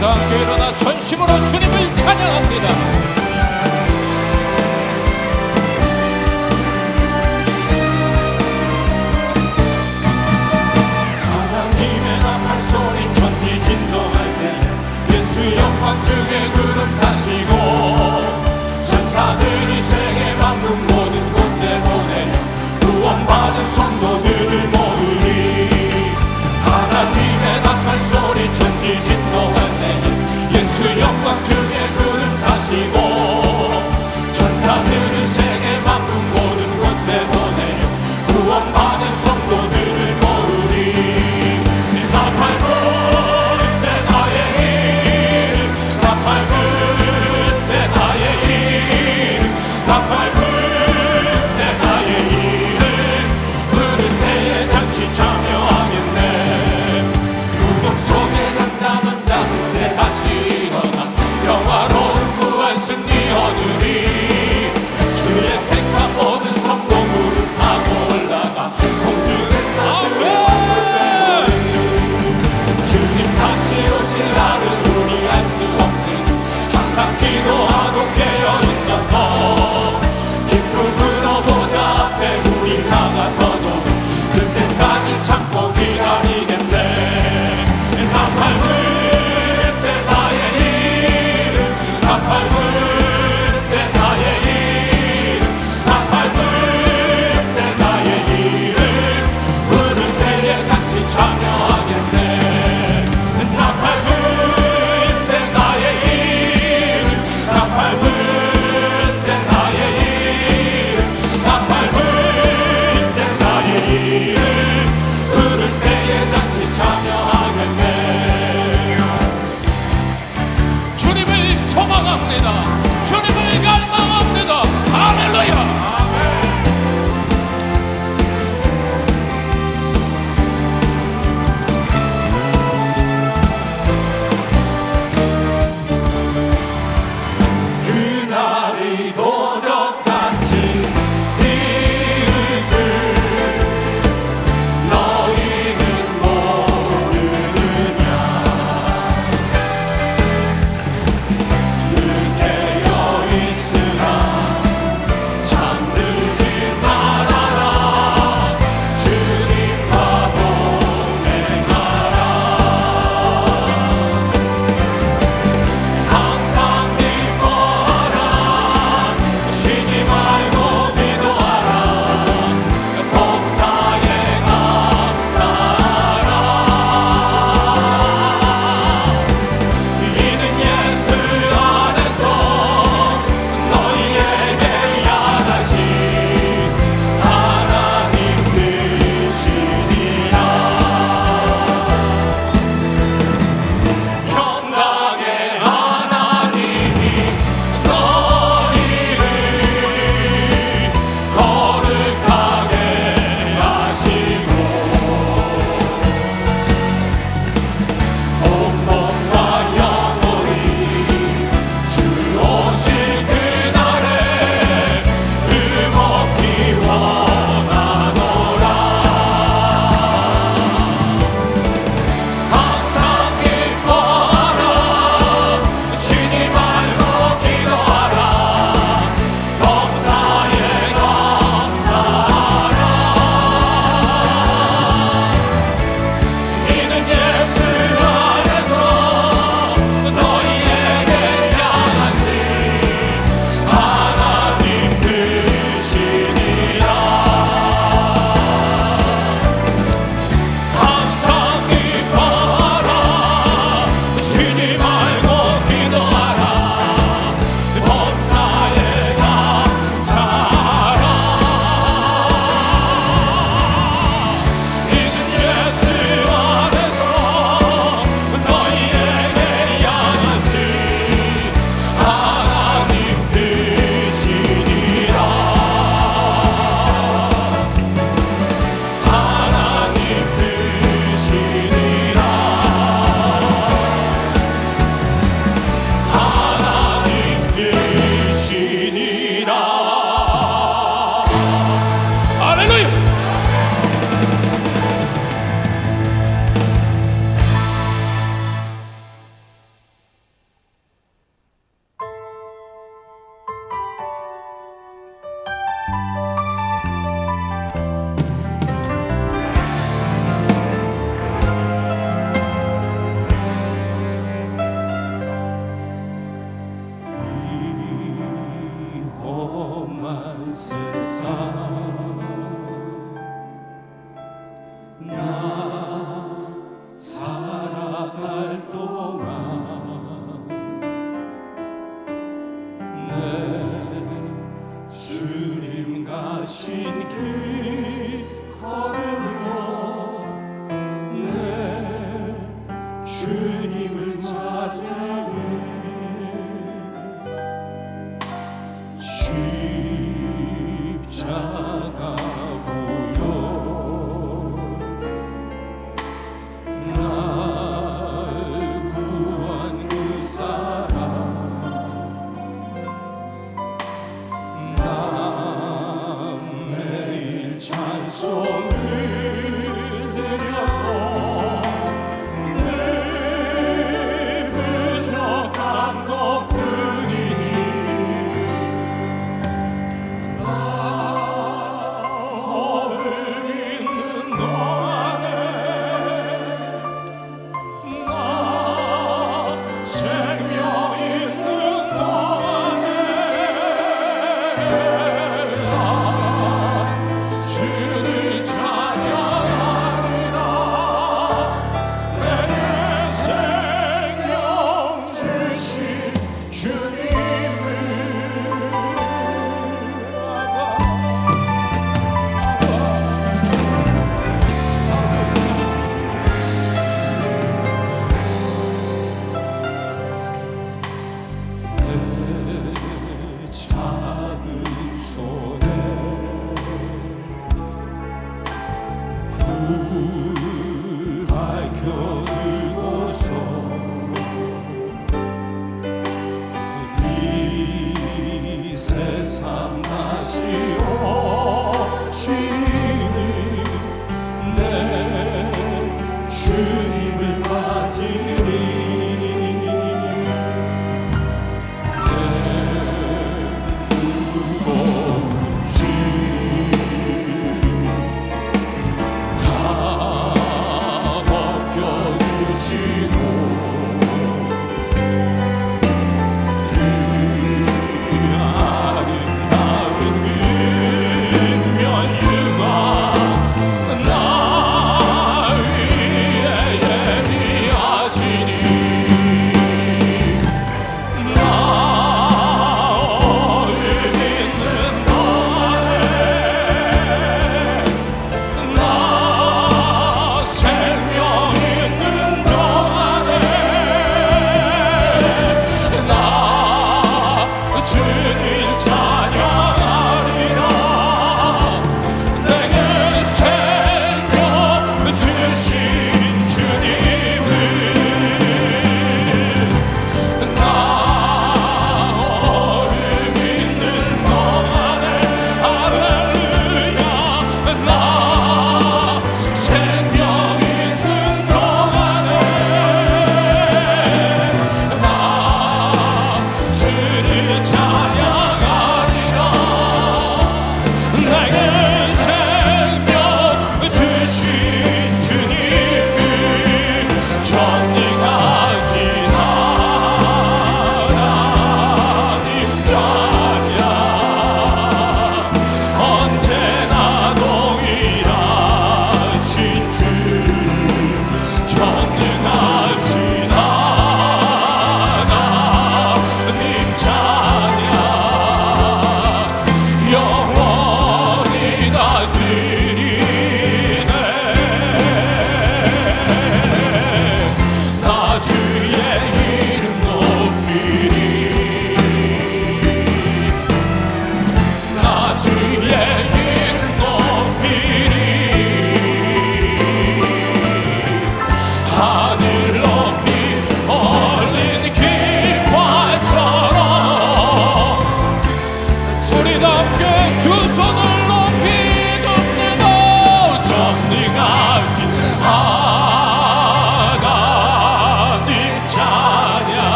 다 함께 일어나 전심으로 주님을 찬양합니다. 하나님의 나팔 소리 천지 진동할 때 예수 영광 중에 구름 타시고 천사들이 세계 만국 모든 곳에 보내며 구원받은 성도들을 모으리. 하나님의 나팔 소리 천지 진동할 때 예수 영광 중에 구름 타시고 천사들은 세계 만국 모든 곳에 보내며 구원받은 성도들을 모으리. 나팔 불 때 나의 일 나팔 불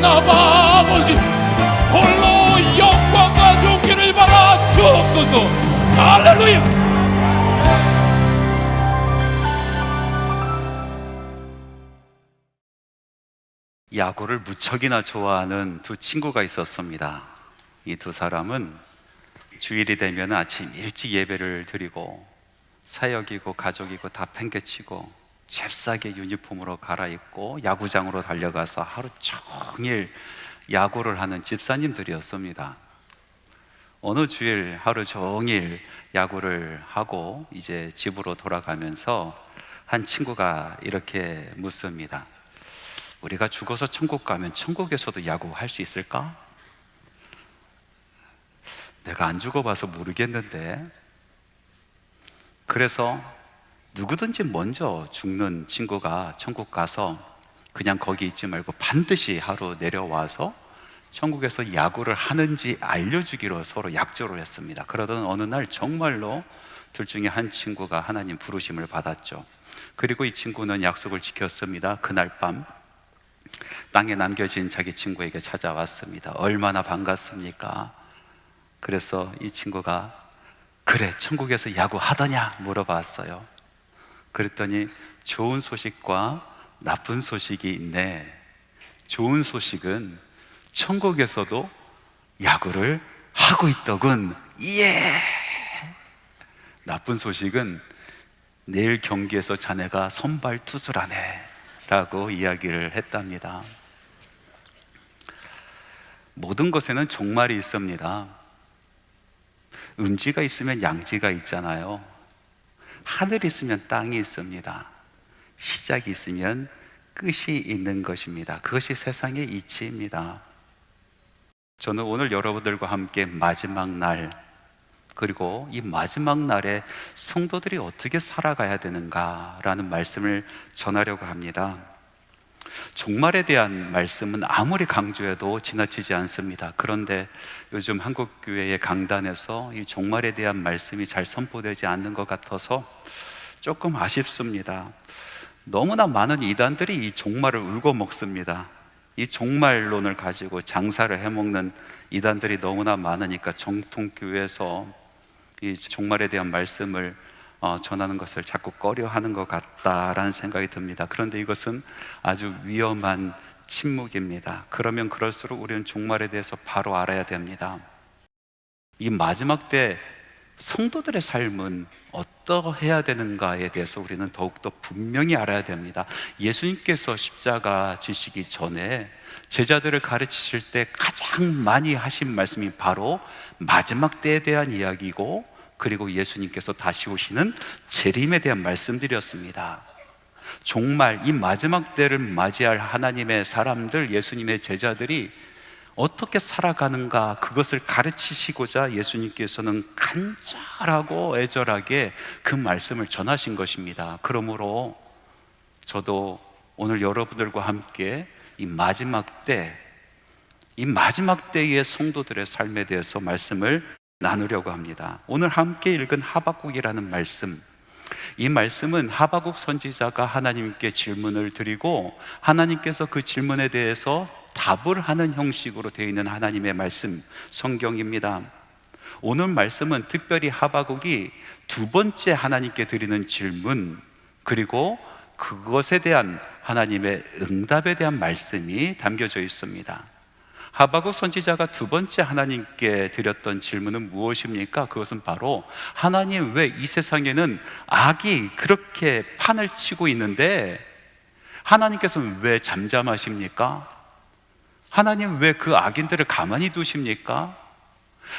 살아계신 아버지, 홀로 영광과 존귀를 받아 주옵소서. 할렐루야. 야구를 무척이나 좋아하는 두 친구가 있었습니다. 이 두 사람은 주일이 되면 아침 일찍 예배를 드리고 사역이고 가족이고 다 팽개치고 잽싸게 유니폼으로 갈아입고 야구장으로 달려가서 하루 종일 야구를 하는 집사님들이었습니다. 어느 주일 하루 종일 야구를 하고 이제 집으로 돌아가면서 한 친구가 이렇게 묻습니다. 우리가 죽어서 천국 가면 천국에서도 야구 할 수 있을까? 내가 안 죽어봐서 모르겠는데. 그래서 누구든지 먼저 죽는 친구가 천국 가서 그냥 거기 있지 말고 반드시 하루 내려와서 천국에서 야구를 하는지 알려주기로 서로 약조를 했습니다. 그러던 어느 날 정말로 둘 중에 한 친구가 하나님 부르심을 받았죠. 그리고 이 친구는 약속을 지켰습니다. 그날 밤 땅에 남겨진 자기 친구에게 찾아왔습니다. 얼마나 반갑습니까? 그래서 이 친구가 그래, 천국에서 야구 하더냐 물어봤어요. 그랬더니 좋은 소식과 나쁜 소식이 있네. 좋은 소식은 천국에서도 야구를 하고 있더군. 예! 나쁜 소식은 내일 경기에서 자네가 선발 투수라네 라고 이야기를 했답니다. 모든 것에는 종말이 있습니다. 음지가 있으면 양지가 있잖아요. 하늘이 있으면 땅이 있습니다. 시작이 있으면 끝이 있는 것입니다. 그것이 세상의 이치입니다. 저는 오늘 여러분들과 함께 마지막 날, 그리고 이 마지막 날에 성도들이 어떻게 살아가야 되는가라는 말씀을 전하려고 합니다. 종말에 대한 말씀은 아무리 강조해도 지나치지 않습니다. 그런데 요즘 한국교회의 강단에서 이 종말에 대한 말씀이 잘 선포되지 않는 것 같아서 조금 아쉽습니다. 너무나 많은 이단들이 이 종말을 울고 먹습니다. 이 종말론을 가지고 장사를 해먹는 이단들이 너무나 많으니까 정통교회에서 이 종말에 대한 말씀을 전하는 것을 자꾸 꺼려하는 것 같다라는 생각이 듭니다. 그런데 이것은 아주 위험한 침묵입니다. 그러면 그럴수록 우리는 종말에 대해서 바로 알아야 됩니다. 이 마지막 때 성도들의 삶은 어떠해야 되는가에 대해서 우리는 더욱더 분명히 알아야 됩니다. 예수님께서 십자가 지시기 전에 제자들을 가르치실 때 가장 많이 하신 말씀이 바로 마지막 때에 대한 이야기고, 그리고 예수님께서 다시 오시는 재림에 대한 말씀들이었습니다. 종말, 이 마지막 때를 맞이할 하나님의 사람들, 예수님의 제자들이 어떻게 살아가는가, 그것을 가르치시고자 예수님께서는 간절하고 애절하게 그 말씀을 전하신 것입니다. 그러므로 저도 오늘 여러분들과 함께 이 마지막 때의 성도들의 삶에 대해서 말씀을 나누려고 합니다. 오늘 함께 읽은 하박국이라는 말씀, 이 말씀은 하박국 선지자가 하나님께 질문을 드리고 하나님께서 그 질문에 대해서 답을 하는 형식으로 되어 있는 하나님의 말씀, 성경입니다. 오늘 말씀은 특별히 하박국이 두 번째 하나님께 드리는 질문, 그리고 그것에 대한 하나님의 응답에 대한 말씀이 담겨져 있습니다. 하박국 선지자가 두 번째 하나님께 드렸던 질문은 무엇입니까? 그것은 바로 하나님, 왜 이 세상에는 악이 그렇게 판을 치고 있는데 하나님께서는 왜 잠잠하십니까? 하나님, 왜 그 악인들을 가만히 두십니까?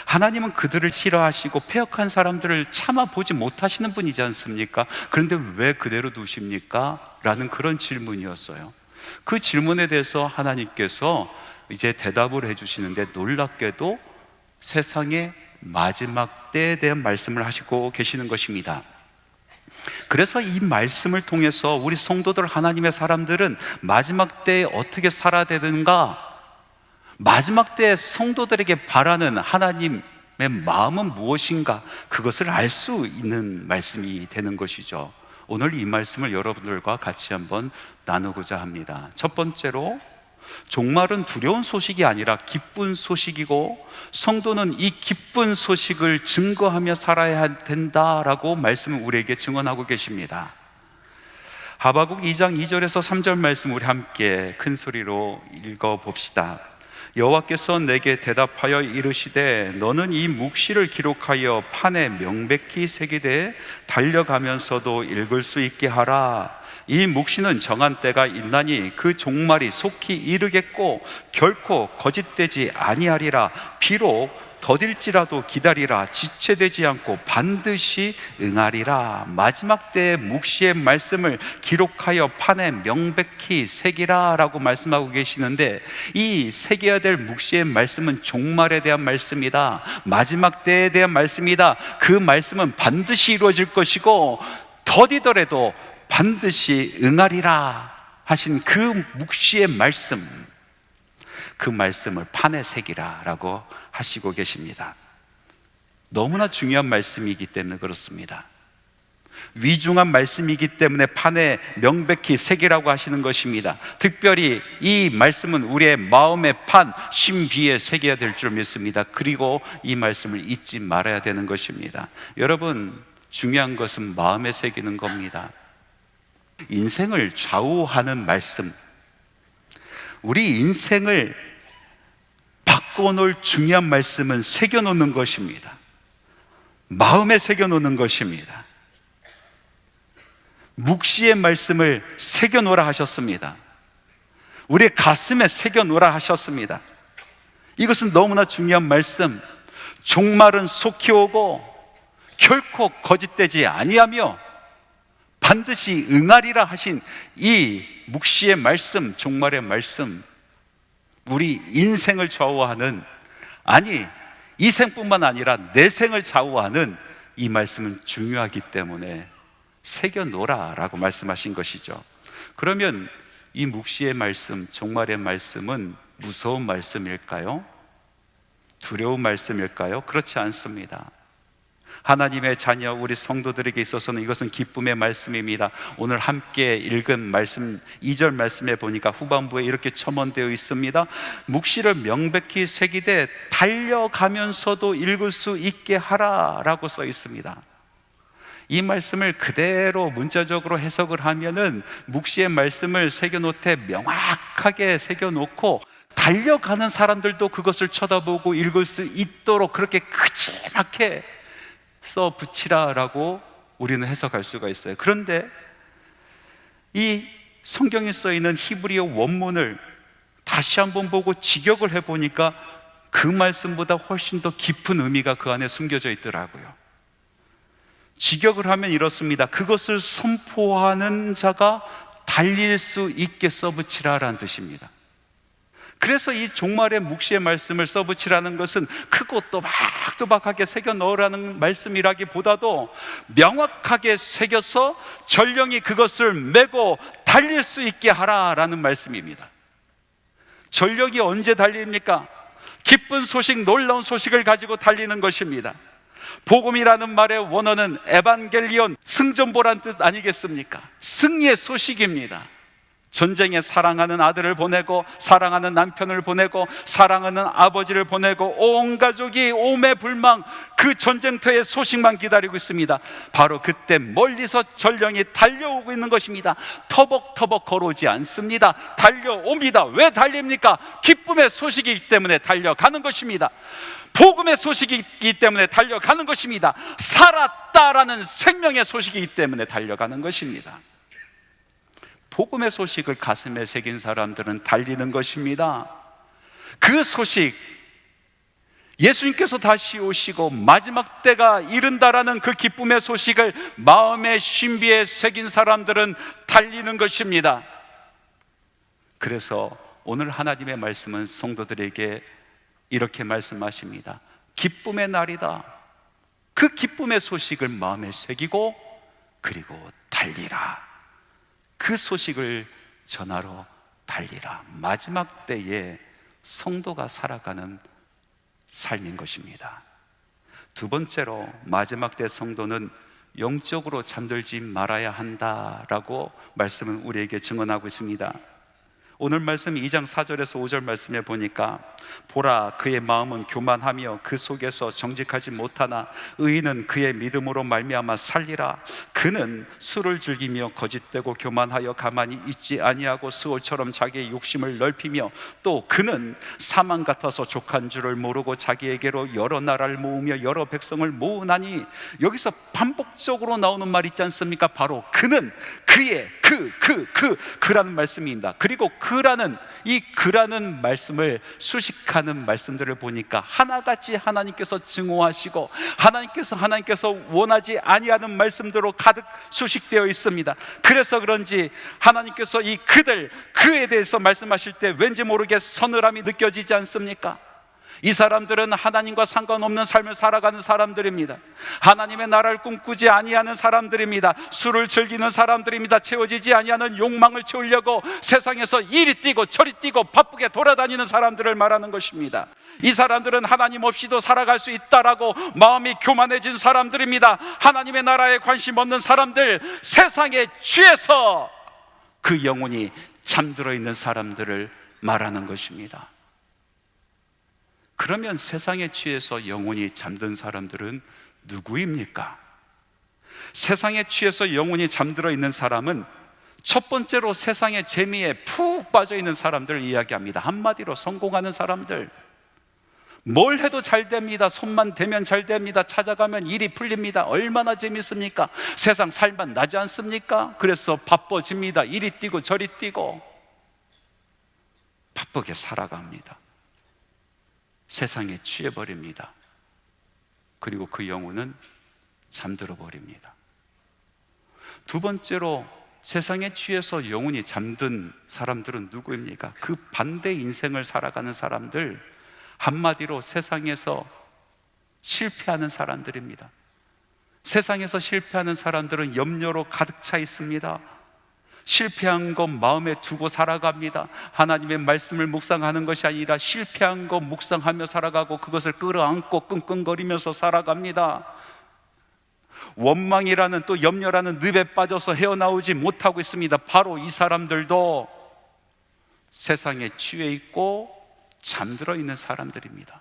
하나님은 그들을 싫어하시고 패역한 사람들을 참아보지 못하시는 분이지 않습니까? 그런데 왜 그대로 두십니까? 라는 그런 질문이었어요. 그 질문에 대해서 하나님께서 이제 대답을 해주시는데 놀랍게도 세상의 마지막 때에 대한 말씀을 하시고 계시는 것입니다. 그래서 이 말씀을 통해서 우리 성도들, 하나님의 사람들은 마지막 때에 어떻게 살아야 되는가, 마지막 때에 성도들에게 바라는 하나님의 마음은 무엇인가, 그것을 알 수 있는 말씀이 되는 것이죠. 오늘 이 말씀을 여러분들과 같이 한번 나누고자 합니다. 첫 번째로 종말은 두려운 소식이 아니라 기쁜 소식이고 성도는 이 기쁜 소식을 증거하며 살아야 된다라고 말씀을 우리에게 증언하고 계십니다. 하박국 2장 2절에서 3절 말씀 우리 함께 큰 소리로 읽어봅시다. 여호와께서 내게 대답하여 이르시되 너는 이 묵시를 기록하여 판에 명백히 새기되 달려가면서도 읽을 수 있게 하라. 이 묵시는 정한 때가 있나니 그 종말이 속히 이르겠고 결코 거짓되지 아니하리라. 비록 더딜지라도 기다리라. 지체되지 않고 반드시 응하리라. 마지막 때의 묵시의 말씀을 기록하여 판에 명백히 새기라 라고 말씀하고 계시는데, 이 새겨야 될 묵시의 말씀은 종말에 대한 말씀이다. 마지막 때에 대한 말씀이다. 그 말씀은 반드시 이루어질 것이고 더디더라도 반드시 응하리라 하신 그 묵시의 말씀, 그 말씀을 판에 새기라 라고 하시고 계십니다. 너무나 중요한 말씀이기 때문에 그렇습니다. 위중한 말씀이기 때문에 판에 명백히 새기라고 하시는 것입니다. 특별히 이 말씀은 우리의 마음의 판, 심비에 새겨야 될 줄 믿습니다. 그리고 이 말씀을 잊지 말아야 되는 것입니다. 여러분, 중요한 것은 마음에 새기는 겁니다. 인생을 좌우하는 말씀, 우리 인생을 바꿔놓을 중요한 말씀은 새겨놓는 것입니다. 마음에 새겨놓는 것입니다. 묵시의 말씀을 새겨놓으라 하셨습니다. 우리의 가슴에 새겨놓으라 하셨습니다. 이것은 너무나 중요한 말씀. 종말은 속히 오고 결코 거짓되지 아니하며 반드시 응하리라 하신 이 묵시의 말씀, 종말의 말씀, 우리 인생을 좌우하는, 아니 이 생뿐만 아니라 내 생을 좌우하는 이 말씀은 중요하기 때문에 새겨놓으라 라고 말씀하신 것이죠. 그러면 이 묵시의 말씀, 종말의 말씀은 무서운 말씀일까요? 두려운 말씀일까요? 그렇지 않습니다. 하나님의 자녀 우리 성도들에게 있어서는 이것은 기쁨의 말씀입니다. 오늘 함께 읽은 말씀 2절 말씀에 보니까 후반부에 이렇게 첨언되어 있습니다. 묵시를 명백히 새기되 달려가면서도 읽을 수 있게 하라 라고 써 있습니다. 이 말씀을 그대로 문자적으로 해석을 하면은 묵시의 말씀을 새겨놓되 명확하게 새겨놓고 달려가는 사람들도 그것을 쳐다보고 읽을 수 있도록 그렇게 크지막하게 써 붙이라라고 우리는 해석할 수가 있어요. 그런데 이 성경에 써 있는 히브리어 원문을 다시 한번 보고 직역을 해보니까 그 말씀보다 훨씬 더 깊은 의미가 그 안에 숨겨져 있더라고요. 직역을 하면 이렇습니다. 그것을 선포하는 자가 달릴 수 있게 써붙이라라는 뜻입니다. 그래서 이 종말의 묵시의 말씀을 써붙이라는 것은 크고 또박또박하게 새겨 넣으라는 말씀이라기보다도 명확하게 새겨서 전령이 그것을 메고 달릴 수 있게 하라라는 말씀입니다. 전령이 언제 달립니까? 기쁜 소식, 놀라운 소식을 가지고 달리는 것입니다. 복음이라는 말의 원어는 에반겔리온, 승전보란 뜻 아니겠습니까? 승리의 소식입니다. 전쟁에 사랑하는 아들을 보내고 사랑하는 남편을 보내고 사랑하는 아버지를 보내고 온 가족이 오매불망 그 전쟁터의 소식만 기다리고 있습니다. 바로 그때 멀리서 전령이 달려오고 있는 것입니다. 터벅터벅 걸어오지 않습니다. 달려옵니다. 왜 달립니까? 기쁨의 소식이기 때문에 달려가는 것입니다. 복음의 소식이기 때문에 달려가는 것입니다. 살았다라는 생명의 소식이기 때문에 달려가는 것입니다. 복음의 소식을 가슴에 새긴 사람들은 달리는 것입니다. 그 소식, 예수님께서 다시 오시고 마지막 때가 이른다라는 그 기쁨의 소식을 마음의 신비에 새긴 사람들은 달리는 것입니다. 그래서 오늘 하나님의 말씀은 성도들에게 이렇게 말씀하십니다. 기쁨의 날이다. 그 기쁨의 소식을 마음에 새기고 그리고 달리라. 그 소식을 전하러 달리라. 마지막 때에 성도가 살아가는 삶인 것입니다. 두 번째로 마지막 때 성도는 영적으로 잠들지 말아야 한다라고 말씀은 우리에게 증언하고 있습니다. 오늘 말씀 2장 4절에서 5절 말씀에 보니까 보라 그의 마음은 교만하며 그 속에서 정직하지 못하나 의인은 그의 믿음으로 말미암아 살리라. 그는 술을 즐기며 거짓되고 교만하여 가만히 있지 아니하고 스올처럼 자기의 욕심을 넓히며 또 그는 사망 같아서 족한 줄을 모르고 자기에게로 여러 나라를 모으며 여러 백성을 모으나니, 여기서 반복적으로 나오는 말 있지 않습니까? 바로 그는, 그의, 그라는 말씀입니다. 그리고 이 그라는 말씀을 수식하는 말씀들을 보니까 하나같이 하나님께서 증오하시고 하나님께서 원하지 아니하는 말씀대로 가득 수식되어 있습니다. 그래서 그런지 하나님께서 이 그에 대해서 말씀하실 때 왠지 모르게 서늘함이 느껴지지 않습니까? 이 사람들은 하나님과 상관없는 삶을 살아가는 사람들입니다. 하나님의 나라를 꿈꾸지 아니하는 사람들입니다. 술을 즐기는 사람들입니다. 채워지지 아니하는 욕망을 채우려고 세상에서 이리 뛰고 저리 뛰고 바쁘게 돌아다니는 사람들을 말하는 것입니다. 이 사람들은 하나님 없이도 살아갈 수 있다라고 마음이 교만해진 사람들입니다. 하나님의 나라에 관심 없는 사람들, 세상에 취해서 그 영혼이 잠들어 있는 사람들을 말하는 것입니다. 그러면 세상에 취해서 영혼이 잠든 사람들은 누구입니까? 세상에 취해서 영혼이 잠들어 있는 사람은 첫 번째로 세상의 재미에 푹 빠져 있는 사람들을 이야기합니다. 한마디로 성공하는 사람들. 뭘 해도 잘 됩니다. 손만 대면 잘 됩니다. 찾아가면 일이 풀립니다. 얼마나 재밌습니까? 세상 살만 나지 않습니까? 그래서 바빠집니다. 이리 뛰고 저리 뛰고 바쁘게 살아갑니다. 세상에 취해버립니다. 그리고 그 영혼은 잠들어 버립니다. 두 번째로 세상에 취해서 영혼이 잠든 사람들은 누구입니까? 그 반대 인생을 살아가는 사람들, 한마디로 세상에서 실패하는 사람들입니다. 세상에서 실패하는 사람들은 염려로 가득 차 있습니다. 실패한 것 마음에 두고 살아갑니다. 하나님의 말씀을 묵상하는 것이 아니라 실패한 것 묵상하며 살아가고 그것을 끌어안고 끙끙거리면서 살아갑니다. 원망이라는 또 염려라는 늪에 빠져서 헤어나오지 못하고 있습니다. 바로 이 사람들도 세상에 취해 있고 잠들어 있는 사람들입니다.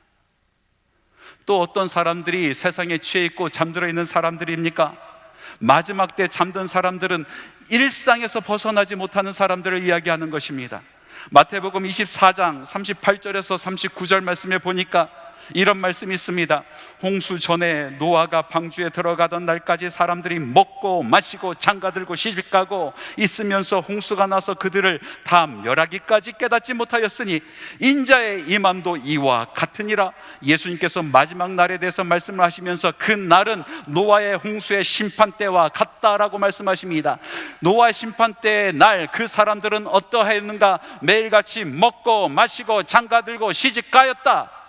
또 어떤 사람들이 세상에 취해 있고 잠들어 있는 사람들입니까? 마지막 때 잠든 사람들은 일상에서 벗어나지 못하는 사람들을 이야기하는 것입니다. 마태복음 24장 38절에서 39절 말씀에 보니까 이런 말씀이 있습니다. 홍수 전에 노아가 방주에 들어가던 날까지 사람들이 먹고 마시고 장가들고 시집가고 있으면서 홍수가 나서 그들을 다 멸하기까지 깨닫지 못하였으니 인자의 임함도 이와 같으니라. 예수님께서 마지막 날에 대해서 말씀을 하시면서 그 날은 노아의 홍수의 심판 때와 같다라고 말씀하십니다. 노아의 심판 때의 날, 그 사람들은 어떠하였는가? 매일같이 먹고 마시고 장가들고 시집가였다.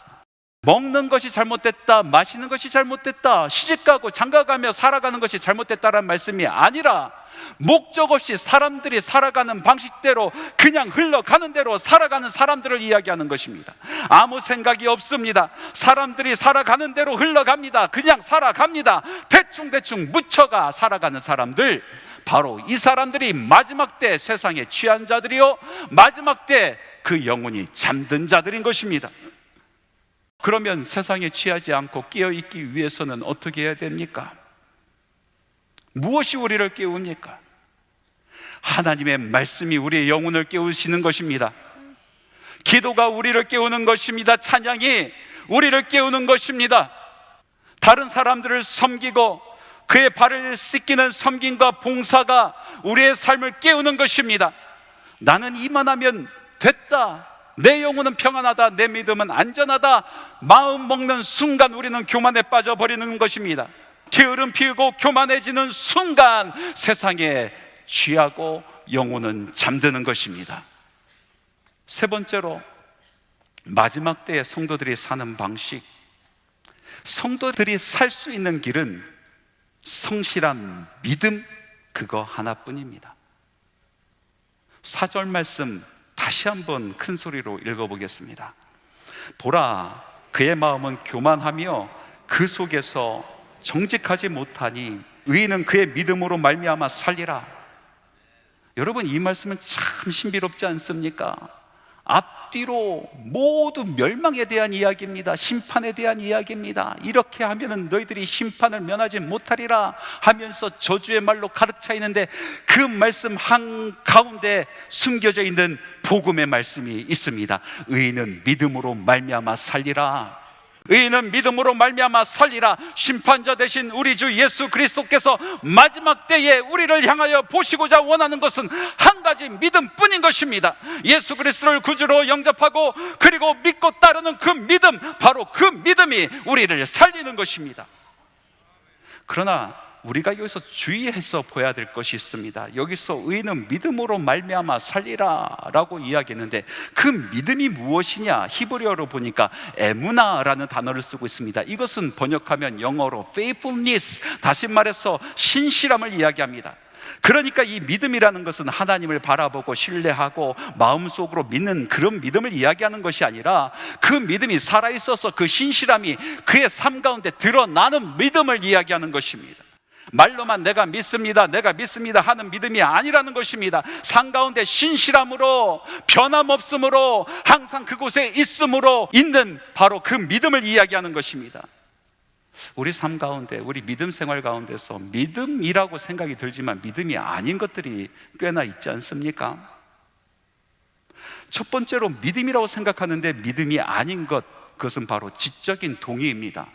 먹는 것이 잘못됐다, 마시는 것이 잘못됐다, 시집가고 장가가며 살아가는 것이 잘못됐다라는 말씀이 아니라 목적 없이 사람들이 살아가는 방식대로 그냥 흘러가는 대로 살아가는 사람들을 이야기하는 것입니다. 아무 생각이 없습니다. 사람들이 살아가는 대로 흘러갑니다. 그냥 살아갑니다. 대충 묻혀가 살아가는 사람들, 바로 이 사람들이 마지막 때 세상에 취한 자들이요, 마지막 때 그 영혼이 잠든 자들인 것입니다. 그러면 세상에 취하지 않고 깨어있기 위해서는 어떻게 해야 됩니까? 무엇이 우리를 깨웁니까? 하나님의 말씀이 우리의 영혼을 깨우시는 것입니다. 기도가 우리를 깨우는 것입니다. 찬양이 우리를 깨우는 것입니다. 다른 사람들을 섬기고 그의 발을 씻기는 섬김과 봉사가 우리의 삶을 깨우는 것입니다. 나는 이만하면 됐다, 내 영혼은 평안하다, 내 믿음은 안전하다, 마음 먹는 순간 우리는 교만에 빠져버리는 것입니다. 게으름 피우고 교만해지는 순간 세상에 취하고 영혼은 잠드는 것입니다. 세 번째로, 마지막 때에 성도들이 사는 방식, 성도들이 살 수 있는 길은 성실한 믿음, 그거 하나뿐입니다. 4절 말씀 다시 한번 큰 소리로 읽어보겠습니다. 보라, 그의 마음은 교만하며 그 속에서 정직하지 못하니 의인은 그의 믿음으로 말미암아 살리라. 여러분, 이 말씀은 참 신비롭지 않습니까? 앞뒤로 모두 멸망에 대한 이야기입니다. 심판에 대한 이야기입니다. 이렇게 하면은 너희들이 심판을 면하지 못하리라 하면서 저주의 말로 가득 차 있는데, 그 말씀 한가운데 숨겨져 있는 복음의 말씀이 있습니다. 의인은 믿음으로 말미암아 살리라. 의인은 믿음으로 말미암아 살리라. 심판자 되신 우리 주 예수 그리스도께서 마지막 때에 우리를 향하여 보시고자 원하는 것은 한 가지 믿음뿐인 것입니다. 예수 그리스도를 구주로 영접하고 그리고 믿고 따르는 그 믿음, 바로 그 믿음이 우리를 살리는 것입니다. 그러나 우리가 여기서 주의해서 보아야 될 것이 있습니다. 여기서 의인은 믿음으로 말미암아 살리라 라고 이야기했는데, 그 믿음이 무엇이냐? 히브리어로 보니까 에무나라는 단어를 쓰고 있습니다. 이것은 번역하면 영어로 faithfulness, 다시 말해서 신실함을 이야기합니다. 그러니까 이 믿음이라는 것은 하나님을 바라보고 신뢰하고 마음속으로 믿는 그런 믿음을 이야기하는 것이 아니라, 그 믿음이 살아있어서 그 신실함이 그의 삶 가운데 드러나는 믿음을 이야기하는 것입니다. 말로만 내가 믿습니다 하는 믿음이 아니라는 것입니다. 삶 가운데 신실함으로, 변함없음으로, 항상 그곳에 있음으로 있는 바로 그 믿음을 이야기하는 것입니다. 우리 삶 가운데, 우리 믿음 생활 가운데서 믿음이라고 생각이 들지만 믿음이 아닌 것들이 꽤나 있지 않습니까? 첫 번째로 믿음이라고 생각하는데 믿음이 아닌 것, 그것은 바로 지적인 동의입니다.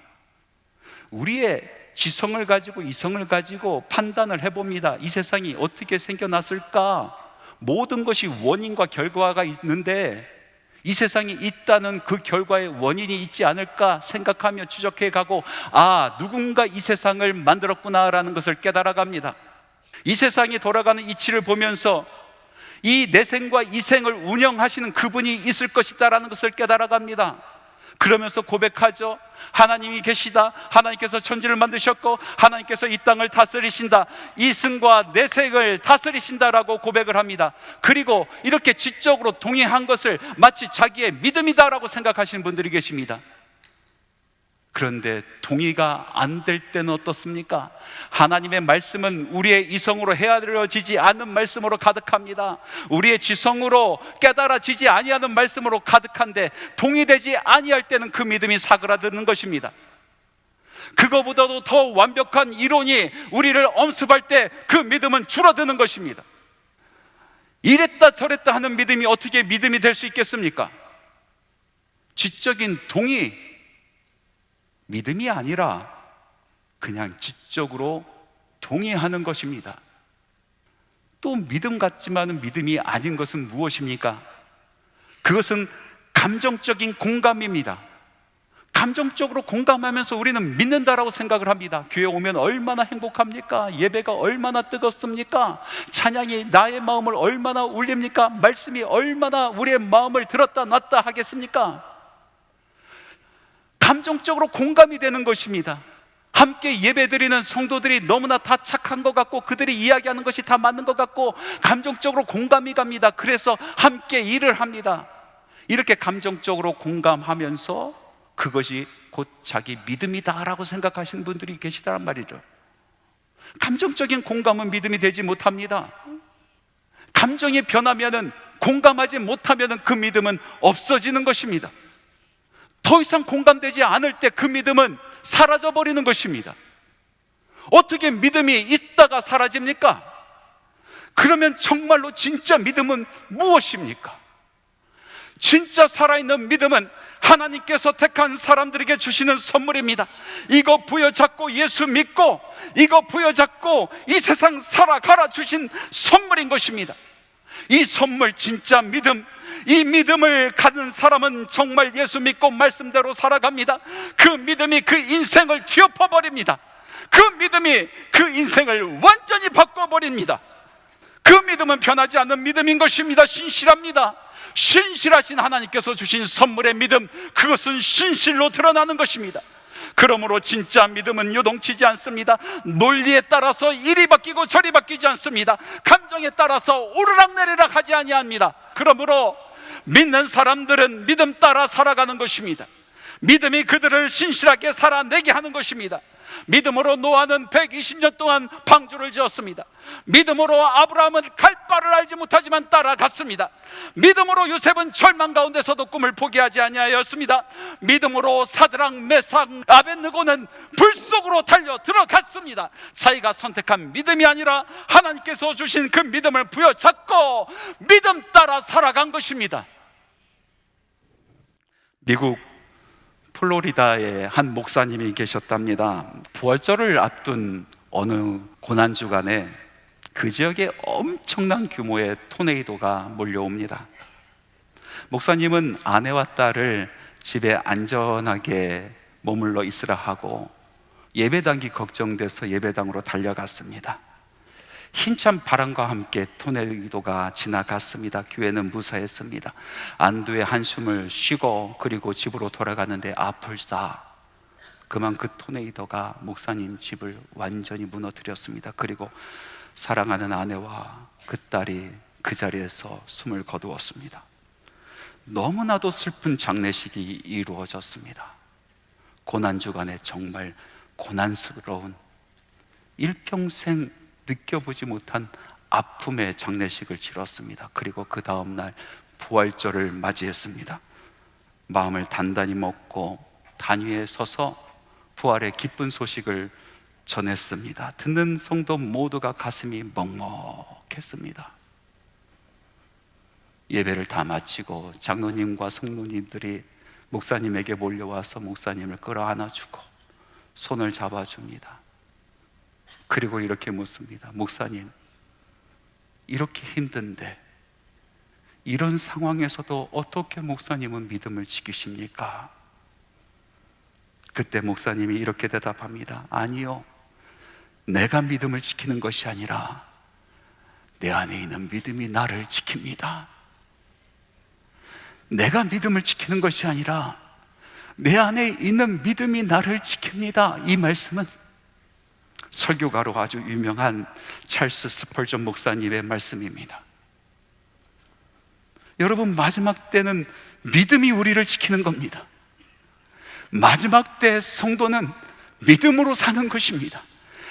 우리의 지성을 가지고 이성을 가지고 판단을 해봅니다. 이 세상이 어떻게 생겨났을까? 모든 것이 원인과 결과가 있는데 이 세상이 있다는 그 결과에 원인이 있지 않을까 생각하며 추적해 가고, 누군가 이 세상을 만들었구나라는 것을 깨달아갑니다. 이 세상이 돌아가는 이치를 보면서 이 내생과 이생을 운영하시는 그분이 있을 것이다라는 것을 깨달아갑니다. 그러면서 고백하죠. 하나님이 계시다. 하나님께서 천지를 만드셨고 하나님께서 이 땅을 다스리신다. 이승과 내생을 다스리신다라고 고백을 합니다. 그리고 이렇게 지적으로 동의한 것을 마치 자기의 믿음이다라고 생각하시는 분들이 계십니다. 그런데 동의가 안 될 때는 어떻습니까? 하나님의 말씀은 우리의 이성으로 헤아려지지 않는 말씀으로 가득합니다. 우리의 지성으로 깨달아지지 아니하는 말씀으로 가득한데, 동의되지 아니할 때는 그 믿음이 사그라드는 것입니다. 그거보다도 더 완벽한 이론이 우리를 엄습할 때 그 믿음은 줄어드는 것입니다. 이랬다 저랬다 하는 믿음이 어떻게 믿음이 될 수 있겠습니까? 지적인 동의, 믿음이 아니라 그냥 지적으로 동의하는 것입니다. 또 믿음 같지만은 믿음이 아닌 것은 무엇입니까? 그것은 감정적인 공감입니다. 감정적으로 공감하면서 우리는 믿는다라고 생각을 합니다. 교회 오면 얼마나 행복합니까? 예배가 얼마나 뜨겁습니까? 찬양이 나의 마음을 얼마나 울립니까? 말씀이 얼마나 우리의 마음을 들었다 놨다 하겠습니까? 감정적으로 공감이 되는 것입니다. 함께 예배드리는 성도들이 너무나 다 착한 것 같고 그들이 이야기하는 것이 다 맞는 것 같고 감정적으로 공감이 갑니다. 그래서 함께 일을 합니다. 이렇게 감정적으로 공감하면서 그것이 곧 자기 믿음이다라고 생각하시는 분들이 계시다란 말이죠. 감정적인 공감은 믿음이 되지 못합니다. 감정이 변하면은, 공감하지 못하면은 그 믿음은 없어지는 것입니다. 더 이상 공감되지 않을 때 그 믿음은 사라져버리는 것입니다. 어떻게 믿음이 있다가 사라집니까? 그러면 정말로 진짜 믿음은 무엇입니까? 진짜 살아있는 믿음은 하나님께서 택한 사람들에게 주시는 선물입니다. 이거 부여잡고 예수 믿고, 이거 부여잡고 이 세상 살아가라 주신 선물인 것입니다. 이 선물, 진짜 믿음, 이 믿음을 가진 사람은 정말 예수 믿고 말씀대로 살아갑니다. 그 믿음이 그 인생을 뒤엎어버립니다. 그 믿음이 그 인생을 완전히 바꿔버립니다. 그 믿음은 변하지 않는 믿음인 것입니다. 신실합니다. 신실하신 하나님께서 주신 선물의 믿음, 그것은 신실로 드러나는 것입니다. 그러므로 진짜 믿음은 요동치지 않습니다. 논리에 따라서 이리 바뀌고 저리 바뀌지 않습니다. 감정에 따라서 오르락내리락 하지 아니합니다. 그러므로 믿는 사람들은 믿음 따라 살아가는 것입니다. 믿음이 그들을 신실하게 살아내게 하는 것입니다. 믿음으로 노아는 120년 동안 방주를 지었습니다. 믿음으로 아브라함은 갈 바를 알지 못하지만 따라갔습니다. 믿음으로 요셉은 절망 가운데서도 꿈을 포기하지 아니하였습니다. 믿음으로 사드락, 메삭, 아벳느고는 불 속으로 달려 들어갔습니다. 자기가 선택한 믿음이 아니라 하나님께서 주신 그 믿음을 부여잡고 믿음 따라 살아간 것입니다. 미국 플로리다에 한 목사님이 계셨답니다. 부활절을 앞둔 어느 고난주간에 그 지역에 엄청난 규모의 토네이도가 몰려옵니다. 목사님은 아내와 딸을 집에 안전하게 머물러 있으라 하고 예배당이 걱정돼서 예배당으로 달려갔습니다. 힘찬 바람과 함께 토네이도가 지나갔습니다. 교회는 무사했습니다. 안도의 한숨을 쉬고 그리고 집으로 돌아가는데 아플싸 그만 그 토네이도가 목사님 집을 완전히 무너뜨렸습니다. 그리고 사랑하는 아내와 그 딸이 그 자리에서 숨을 거두었습니다. 너무나도 슬픈 장례식이 이루어졌습니다. 고난주간에 정말 고난스러운 일평생 느껴보지 못한 아픔의 장례식을 치렀습니다. 그리고 그 다음날 부활절을 맞이했습니다. 마음을 단단히 먹고 단위에 서서 부활의 기쁜 소식을 전했습니다. 듣는 성도 모두가 가슴이 먹먹했습니다. 예배를 다 마치고 장로님과 성도님들이 목사님에게 몰려와서 목사님을 끌어안아주고 손을 잡아줍니다. 그리고 이렇게 묻습니다. 목사님, 이렇게 힘든데 이런 상황에서도 어떻게 목사님은 믿음을 지키십니까? 그때 목사님이 이렇게 대답합니다. 아니요, 내가 믿음을 지키는 것이 아니라 내 안에 있는 믿음이 나를 지킵니다. 내가 믿음을 지키는 것이 아니라 내 안에 있는 믿음이 나를 지킵니다. 이 말씀은 설교가로 아주 유명한 찰스 스펄전 목사님의 말씀입니다. 여러분, 마지막 때는 믿음이 우리를 지키는 겁니다. 마지막 때 성도는 믿음으로 사는 것입니다.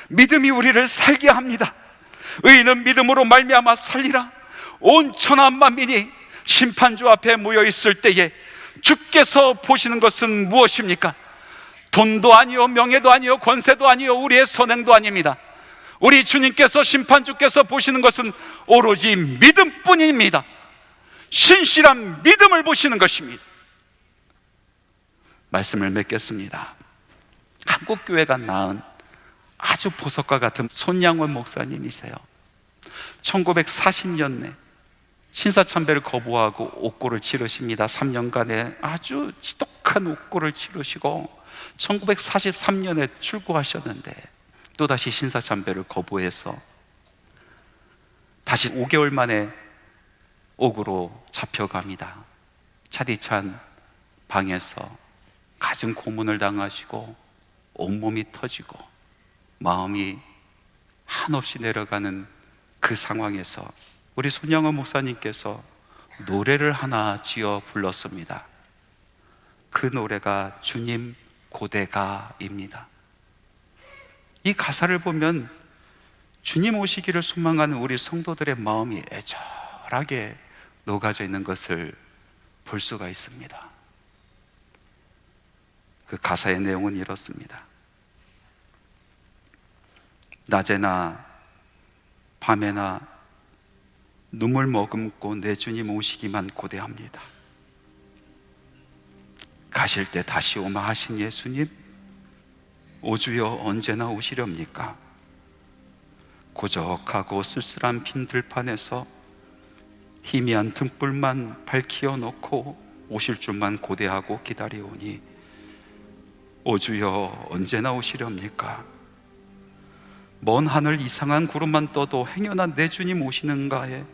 믿음이 우리를 살게 합니다. 의인은 믿음으로 말미암아 살리라. 온 천하 만민이 심판주 앞에 모여 있을 때에 주께서 보시는 것은 무엇입니까? 돈도 아니요, 명예도 아니요, 권세도 아니요, 우리의 선행도 아닙니다. 우리 주님께서, 심판주께서 보시는 것은 오로지 믿음뿐입니다. 신실한 믿음을 보시는 것입니다. 말씀을 맺겠습니다. 한국교회가 낳은 아주 보석과 같은 손양원 목사님이세요. 1940년에 신사참배를 거부하고 옥고를 치르십니다. 3년간의 아주 지독한 옥고를 치르시고 1943년에 출고하셨는데 또다시 신사참배를 거부해서 다시 5개월 만에 옥으로 잡혀갑니다. 차디찬 방에서 가진 고문을 당하시고 온몸이 터지고 마음이 한없이 내려가는 그 상황에서 우리 손양원 목사님께서 노래를 하나 지어 불렀습니다. 그 노래가 주님 고대가입니다. 이 가사를 보면 주님 오시기를 소망하는 우리 성도들의 마음이 애절하게 녹아져 있는 것을 볼 수가 있습니다. 그 가사의 내용은 이렇습니다. 낮에나 밤에나 눈물 머금고 내 주님 오시기만 고대합니다. 가실 때 다시 오마 하신 예수님, 오 주여 언제나 오시렵니까? 고적하고 쓸쓸한 빈 들판에서 희미한 등불만 밝히어 놓고 오실 줄만 고대하고 기다리오니 오 주여 언제나 오시렵니까? 먼 하늘 이상한 구름만 떠도 행여나 내 주님 오시는가에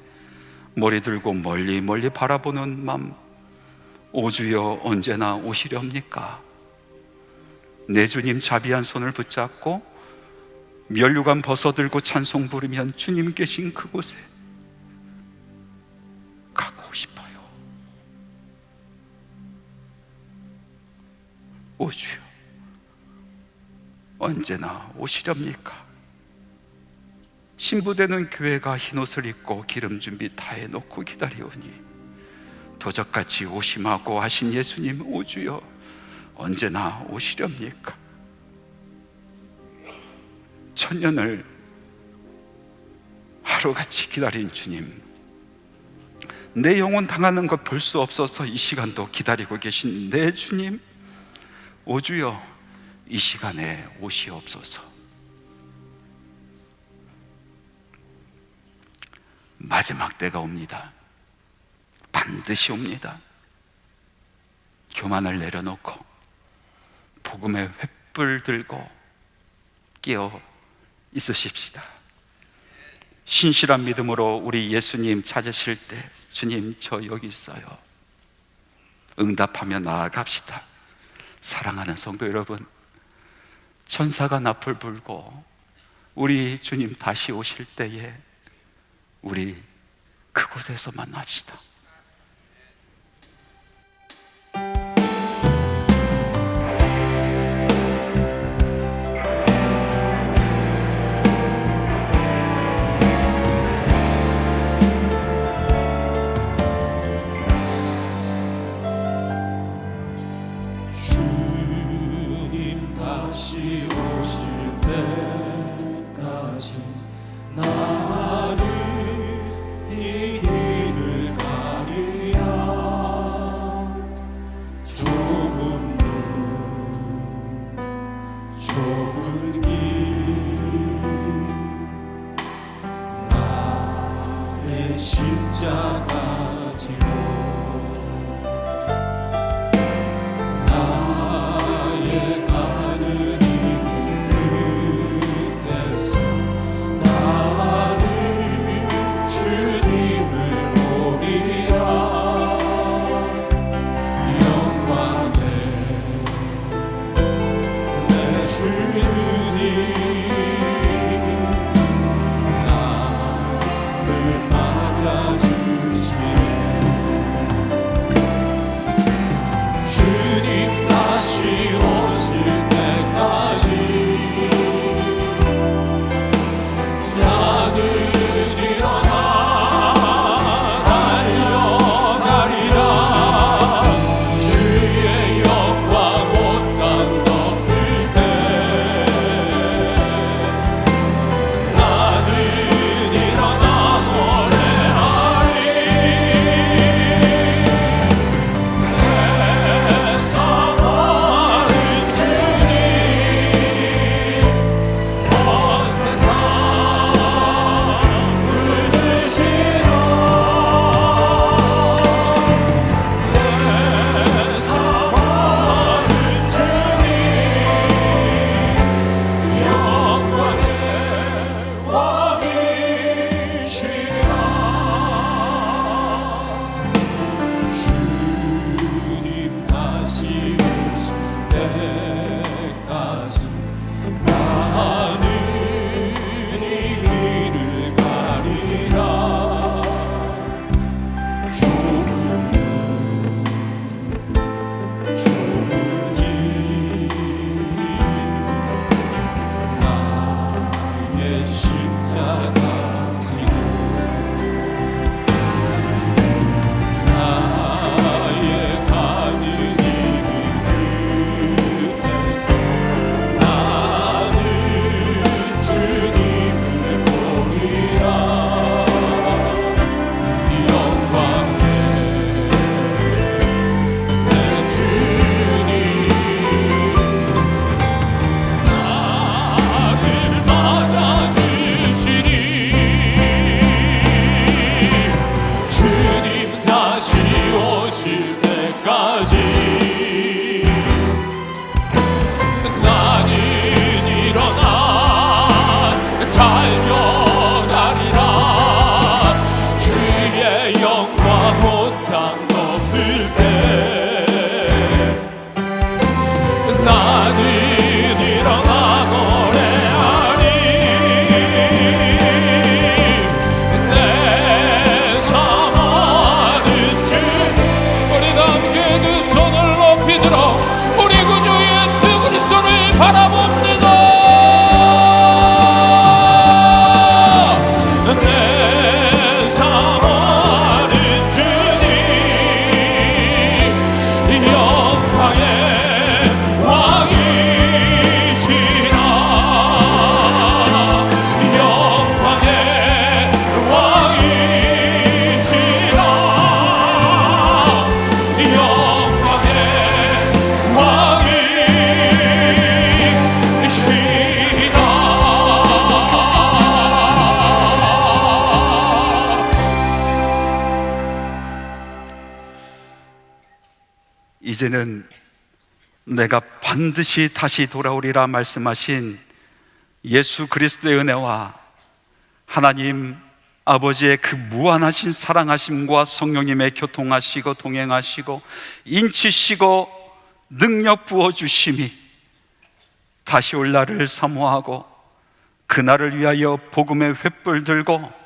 머리 들고 멀리 멀리 바라보는 맘, 오 주여 언제나 오시렵니까? 내 주님 자비한 손을 붙잡고 면류관 벗어들고 찬송 부르면 주님 계신 그곳에 가고 싶어요. 오 주여 언제나 오시렵니까? 신부되는 교회가 흰옷을 입고 기름 준비 다 해놓고 기다리오니 도적같이 오심하고 하신 예수님, 오 주여 언제나 오시렵니까? 천년을 하루같이 기다린 주님, 내 영혼 당하는 것 볼 수 없어서 이 시간도 기다리고 계신 내 주님, 오 주여 이 시간에 오시옵소서. 마지막 때가 옵니다. 반드시 옵니다. 교만을 내려놓고 복음의 횃불 들고 끼어 있으십시다. 신실한 믿음으로 우리 예수님 찾으실 때 주님 저 여기 있어요 응답하며 나아갑시다. 사랑하는 성도 여러분, 천사가 납을 불고 우리 주님 다시 오실 때에 우리 그곳에서 만납시다. 주님 다시 오실 때까지 나는 이 길을 가리라. 좁은 문, 좁은 길, 나의 십자가 지고 나의 가는 이 끝에서 나는 주님을 보리라. 영광의 내 주님, 나를 맞아주시네. 주님 다시 오실 때까지 나는 일어나 달려가리라. 주의 영광 온 땅 덮을 때 나는 일어나 노래하리. 사랑하는 주님, 온 세상을 주시라. 내 사랑하는 주님, 영광의 왕이시라. 주님 다시 오실 때까지 나는 이 길을 가리라. 좁은 문, 좁은 길, 나의 십자가 지고 나의 가는 이 끝에서 나는 주님을 보리라. 영광의 내 주님, 나를 맞아주시니. 주님 다시 오실 때까지 나는 일어나 달려가리라. 주의 영광 온 땅 덮을 때 나는 일어나 노래하리. 내 사랑하는 주님, 우리가 함께 두 손을 높이 들어 우리 구주 예수 그리스도를 바라봅니다. 이제는 내가 반드시 다시 돌아오리라 말씀하신 예수 그리스도의 은혜와 하나님 아버지의 그 무한하신 사랑하심과 성령님의 교통하시고 동행하시고 인치시고 능력 부어주심이 다시 올 날을 사모하고 그날을 위하여 복음의 횃불 들고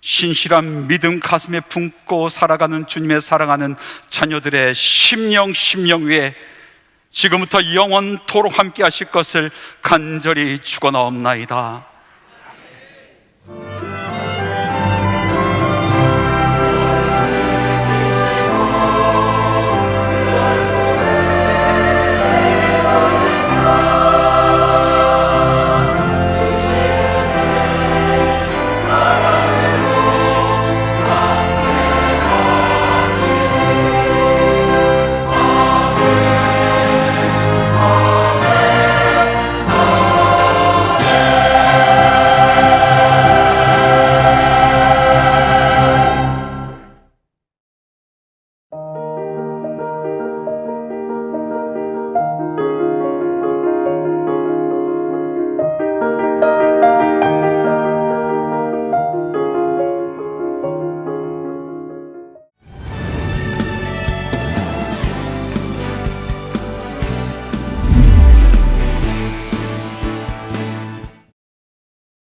신실한 믿음 가슴에 품고 살아가는 주님의 사랑하는 자녀들의 심령 위에 지금부터 영원토록 함께 하실 것을 간절히 축원하옵나이다.